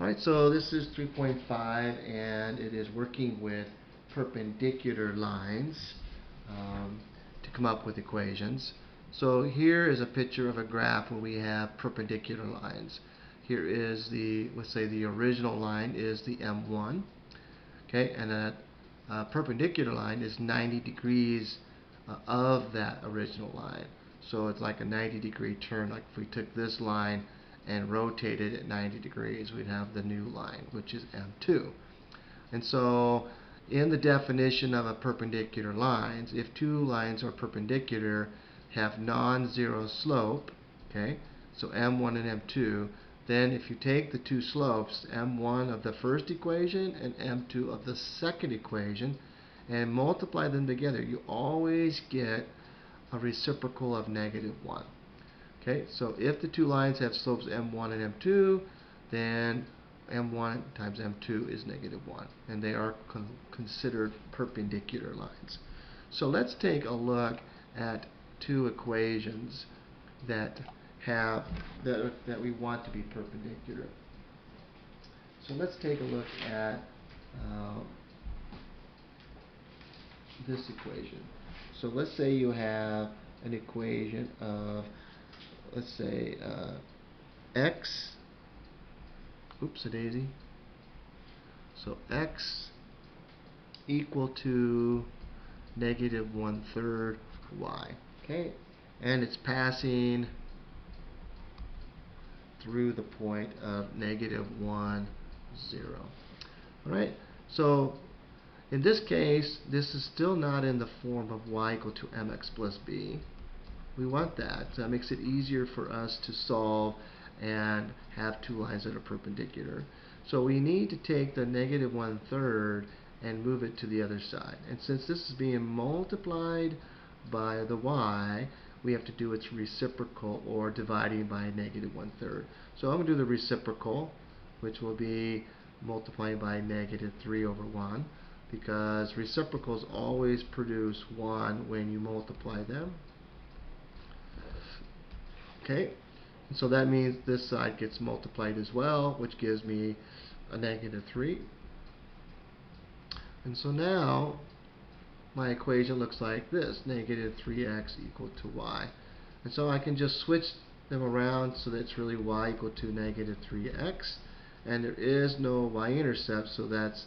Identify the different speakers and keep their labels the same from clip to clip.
Speaker 1: Alright, so this is 3.5 and it is working with perpendicular lines to come up with equations. So here is a picture of a graph where we have perpendicular lines. Here is let's say the original line is the M1, okay, and a perpendicular line is 90 degrees of that original line. So it's like a 90-degree turn. Like if we took this line and rotated it 90 degrees, we'd have the new line, which is M2. And so in the definition of a perpendicular lines, if two lines are perpendicular, have non-zero slope, okay, so M1 and M2, then if you take the two slopes, M1 of the first equation and M2 of the second equation, and multiply them together, you always get a reciprocal of -1. Okay, so if the two lines have slopes M1 and M2, then M1 times M2 is -1, and they are considered perpendicular lines. So let's take a look at two equations that we want to be perpendicular. So let's take a look at this equation. So let's say you have an equation of, let's say, x, oops a daisy, so x equal to -1/3 y, okay, and it's passing through the point of -1, 0. Alright, so in this case, this is still not in the form of y equal to mx plus b. We want that. That makes it easier for us to solve and have two lines that are perpendicular. So we need to take the -1/3 and move it to the other side. And since this is being multiplied by the y, we have to do its reciprocal, or dividing by -1/3. So I'm going to do the reciprocal, which will be multiplying by -3/1, because reciprocals always produce 1 when you multiply them. Okay, so that means this side gets multiplied as well, which gives me a -3. And so now my equation looks like this, -3x equal to y. And so I can just switch them around so that it's really y equal to -3x, and there is no y-intercept, so that's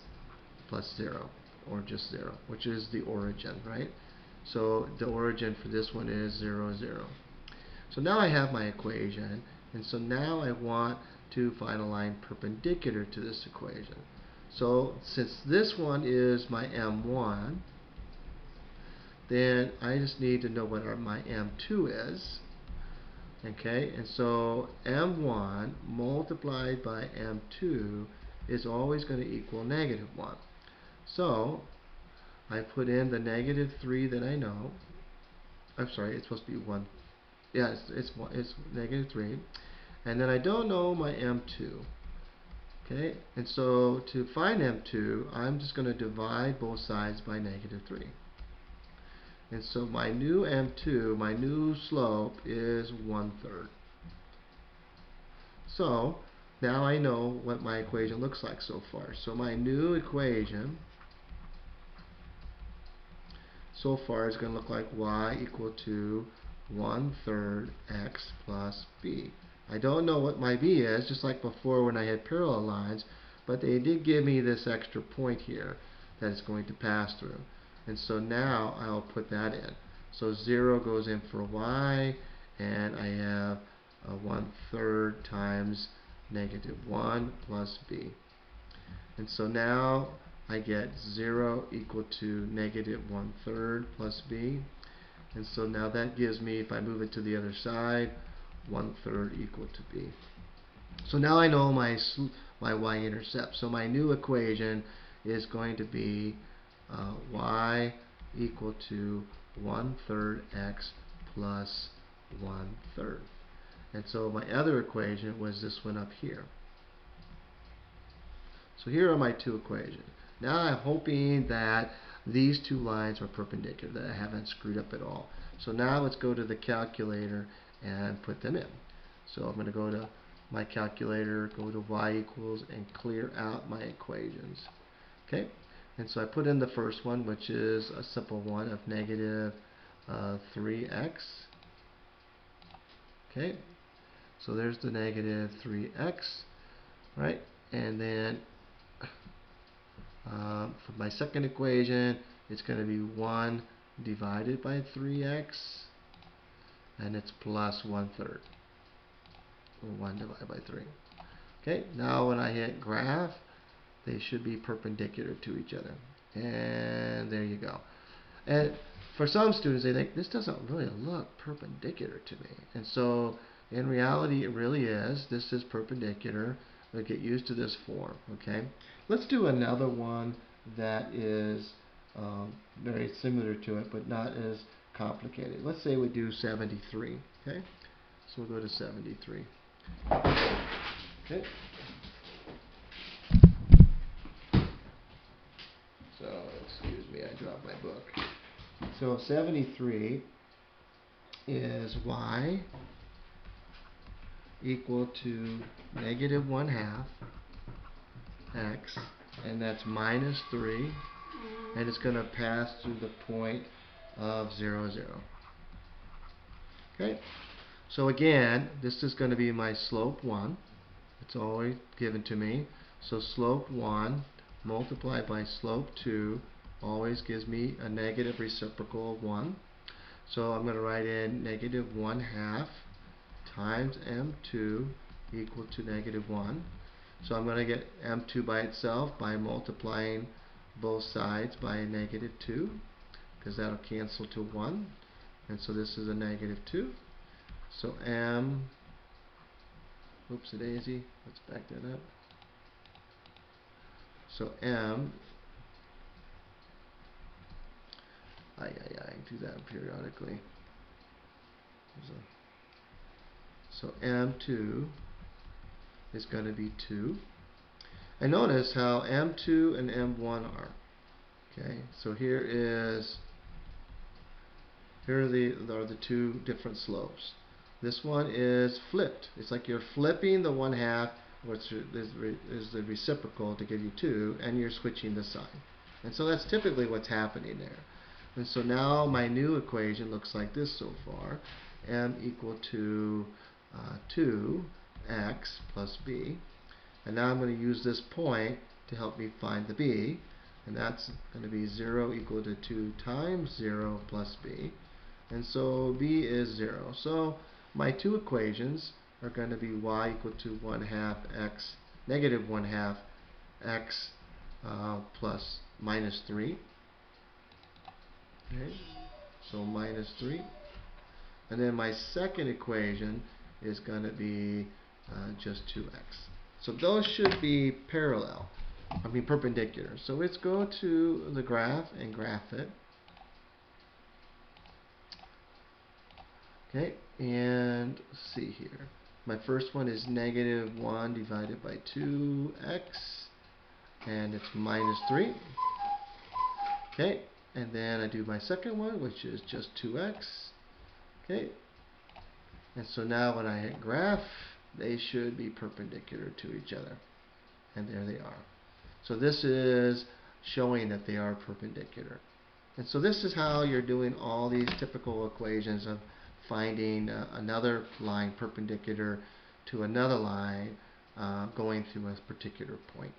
Speaker 1: +0, or just 0, which is the origin, right? So the origin for this one is 0, 0. So now I have my equation, and so now I want to find a line perpendicular to this equation. So since this one is my M1, then I just need to know what my M2 is. Okay, and so M1 multiplied by M2 is always going to equal -1. So I put in the -3 that I know. I'm sorry, it's supposed to be 1. Yeah, it's -3. And then I don't know my M2. Okay, and so to find M2, I'm just going to divide both sides by -3. And so my new M2, my new slope, is 1/3. So now I know what my equation looks like so far. So my new equation so far is going to look like y equal to 1/3 x plus b. I don't know what my b is, just like before when I had parallel lines, but they did give me this extra point here that it's going to pass through. And so now I'll put that in. So 0 goes in for y, and I have 1/3 times -1 plus b. And so now I get 0 equal to -1/3 plus b. And so now that gives me, if I move it to the other side, 1/3 equal to b. So now I know my y-intercept. So my new equation is going to be y equal to 1/3 x plus 1/3. And so my other equation was this one up here. So here are my two equations. Now I'm hoping that these two lines are perpendicular, that I haven't screwed up at all. So now let's go to the calculator and put them in. So I'm going to go to my calculator, go to y equals, and clear out my equations. Okay, and so I put in the first one, which is a simple one of negative 3x. Okay, so there's the negative 3x, right? And then for my second equation, it's going to be 1 divided by 3x, and it's plus 1/3, or 1 divided by 3. Okay, now when I hit graph, they should be perpendicular to each other. And there you go. And for some students, they think, this doesn't really look perpendicular to me. And so, in reality, it really is. This is perpendicular. We'll get used to this form, okay? Let's do another one that is very similar to it, but not as complicated. Let's say we do 73, okay? So we'll go to 73. Okay. So, excuse me, I dropped my book. So 73 is y equal to negative 1/2 x, and that's minus 3, and it's going to pass through the point of 0, 0. Okay, so again, this is going to be my slope 1. It's always given to me. So slope 1 multiplied by slope 2 always gives me a negative reciprocal of 1. So I'm going to write in negative 1/2 times m2 equal to negative 1. So I'm going to get m2 by itself by multiplying both sides by a negative 2, because that'll cancel to 1. And so this is a negative 2. So whoopsie daisy, let's back that up. So I do that periodically. So m2 is going to be 2. And notice how m2 and m1 are. Okay, so here are the two different slopes. This one is flipped. It's like you're flipping the 1/2, which is the reciprocal, to give you 2, and you're switching the sign. And so that's typically what's happening there. And so now my new equation looks like this so far. M equal to 2x plus b. And now I'm going to use this point to help me find the b. And that's going to be 0 equal to 2 times 0 plus b. And so b is 0. So my two equations are going to be y equal to 1/2 x, negative 1/2 x plus minus 3. Okay, so minus 3. And then my second equation is going to be just 2x. So those should be perpendicular. So let's go to the graph and graph it. Okay, and let's see here. My first one is negative 1 divided by 2x, and it's minus 3. Okay, and then I do my second one, which is just 2x. Okay, and so now when I hit graph, they should be perpendicular to each other. And there they are. So this is showing that they are perpendicular. And so this is how you're doing all these typical equations of finding another line perpendicular to another line going through a particular point.